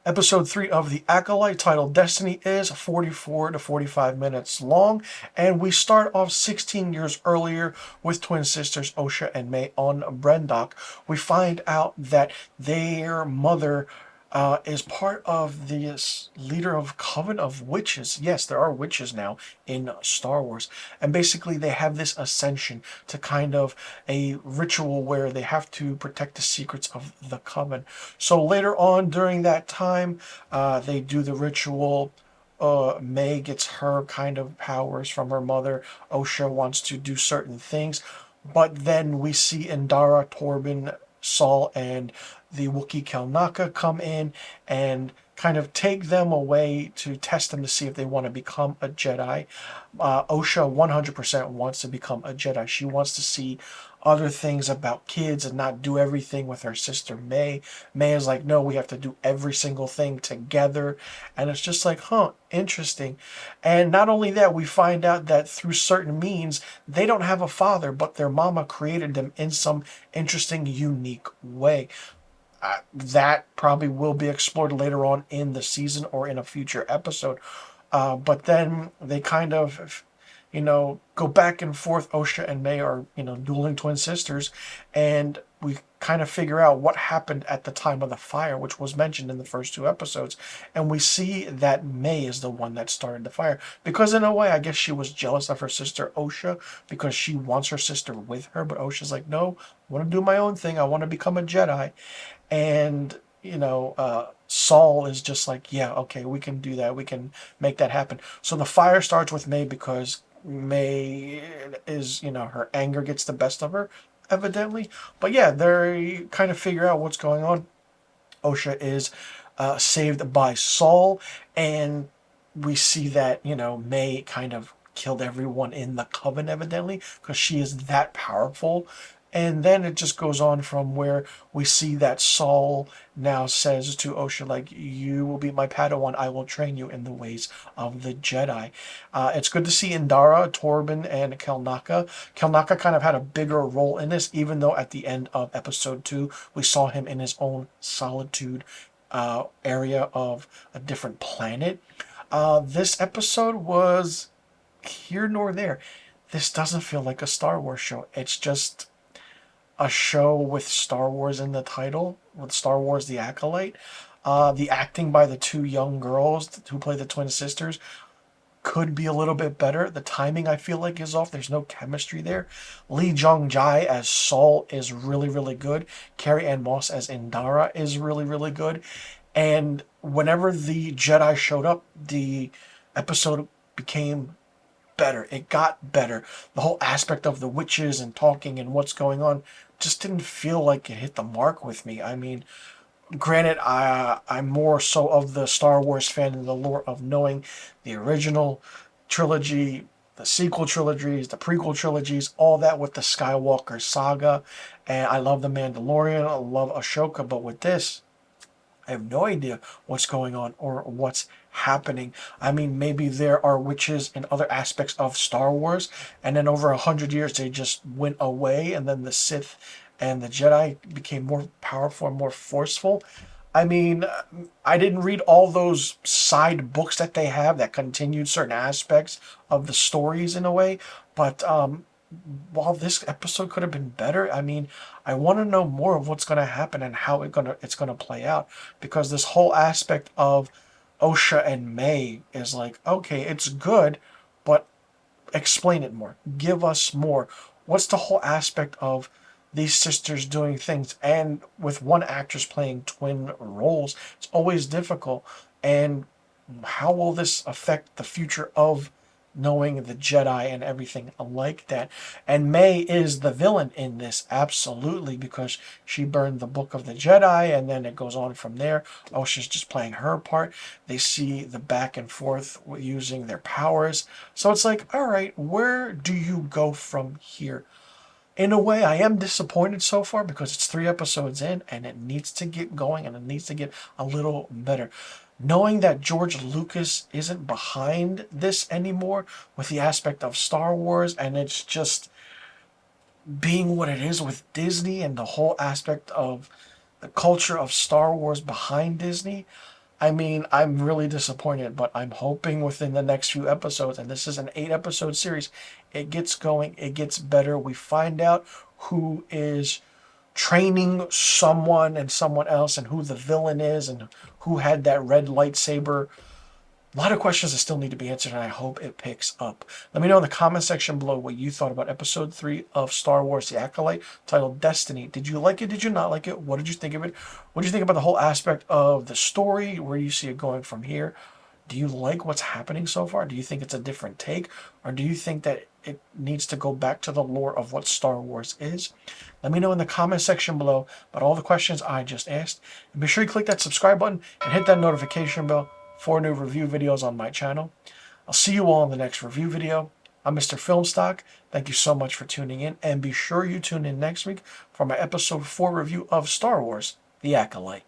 Episode 3 of The Acolyte, titled Destiny, is 44 to 45 minutes long, and we start off 16 years earlier with twin sisters Osha and May on Brendok. We find out that their mother is part of this leader of coven of witches. Yes, there are witches now in Star Wars, and basically they have this ascension to kind of a ritual where they have to protect the secrets of the coven. So later on during that time, they do the ritual. May gets her kind of powers from her mother. Osha wants to do certain things, but then we see Indara, Torben, Saul, and the Wookiee Kelnaka come in and kind of take them away to test them to see if they want to become a Jedi. Osha 100% wants to become a Jedi. She wants to see other things about kids and not do everything with her sister May. May is like, no, we have to do every single thing together. And it's just like, huh, interesting. And not only that, we find out that through certain means, they don't have a father, but their mama created them in some interesting, unique way. That probably will be explored later on in the season or in a future episode. But then they kind of, go back and forth. Osha and May are, dueling twin sisters, and we kind of figure out what happened at the time of the fire, which was mentioned in the first two episodes. And we see that May is the one that started the fire, because in a way, I guess she was jealous of her sister Osha because she wants her sister with her. But Osha's like, no, I want to do my own thing. I want to become a Jedi. And Saul is just like, yeah, okay, we can do that, we can make that happen. So the fire starts with May because May is, her anger gets the best of her, evidently. But yeah, they kind of figure out what's going on. Osha is saved by Saul, and we see that, May kind of killed everyone in the coven, evidently, because she is that powerful. And then it just goes on from where we see that Saul now says to Osha, like, you will be my Padawan. I will train you in the ways of the Jedi. It's good to see Indara, Torben, and Kelnaka. Kelnaka kind of had a bigger role in this, even though at the end of episode 2, we saw him in his own solitude area of a different planet. This episode was here nor there. This doesn't feel like a Star Wars show. It's just a show with Star Wars in the title, with Star Wars The Acolyte. The acting by the two young girls who play the twin sisters could be a little bit better. The timing, I feel like, is off. There's no chemistry there. Lee Jong Jai as Saul is really, really good. Carrie Ann Moss as Indara is really, really good. And whenever the Jedi showed up, the episode became better. It got better. The whole aspect of the witches and talking and what's going on just didn't feel like it hit the mark with me. I mean, granted, I'm more so of the Star Wars fan in the lore of knowing the original trilogy, the sequel trilogies, the prequel trilogies, all that with the Skywalker saga. And I love The Mandalorian. I love Ashoka. But with this, I have no idea what's going on or what's happening. I mean, maybe there are witches in other aspects of Star Wars, and then over 100 years they just went away, and then the Sith and the Jedi became more powerful and more forceful. I mean, I didn't read all those side books that they have that continued certain aspects of the stories in a way, but while this episode could have been better, I mean, I want to know more of what's going to happen and how it's going to play out, because this whole aspect of Osha and May is like, okay, it's good, but explain it more. Give us more. What's the whole aspect of these sisters doing things? And with one actress playing twin roles, it's always difficult. And how will this affect the future of knowing the Jedi and everything like that? And May is the villain in this, absolutely, because she burned the Book of the Jedi, and then it goes on from there. Osha's just playing her part. They see the back and forth using their powers. So it's like, all right, where do you go from here? In a way, I am disappointed so far because it's 3 episodes in and it needs to get going and it needs to get a little better. Knowing that George Lucas isn't behind this anymore with the aspect of Star Wars, and it's just being what it is with Disney and the whole aspect of the culture of Star Wars behind Disney, I mean, I'm really disappointed, but I'm hoping within the next few episodes, and this is an 8 episode series, it gets going, it gets better. We find out who is training someone and someone else, and who the villain is, and who had that red lightsaber. A lot of questions that still need to be answered, and I hope it picks up. Let me know in the comment section below what you thought about episode 3 of Star Wars The Acolyte, titled Destiny. Did you like it? Did you not like it? What did you think of it? What did you think about the whole aspect of the story? Where do you see it going from here? Do you like what's happening so far? Do you think it's a different take? Or do you think that it needs to go back to the lore of what Star Wars is? Let me know in the comment section below about all the questions I just asked. And be sure you click that subscribe button and hit that notification bell for new review videos on my channel. I'll see you all in the next review video. I'm Mr. Filmstock. Thank you so much for tuning in. And be sure you tune in next week for my episode 4 review of Star Wars The Acolyte.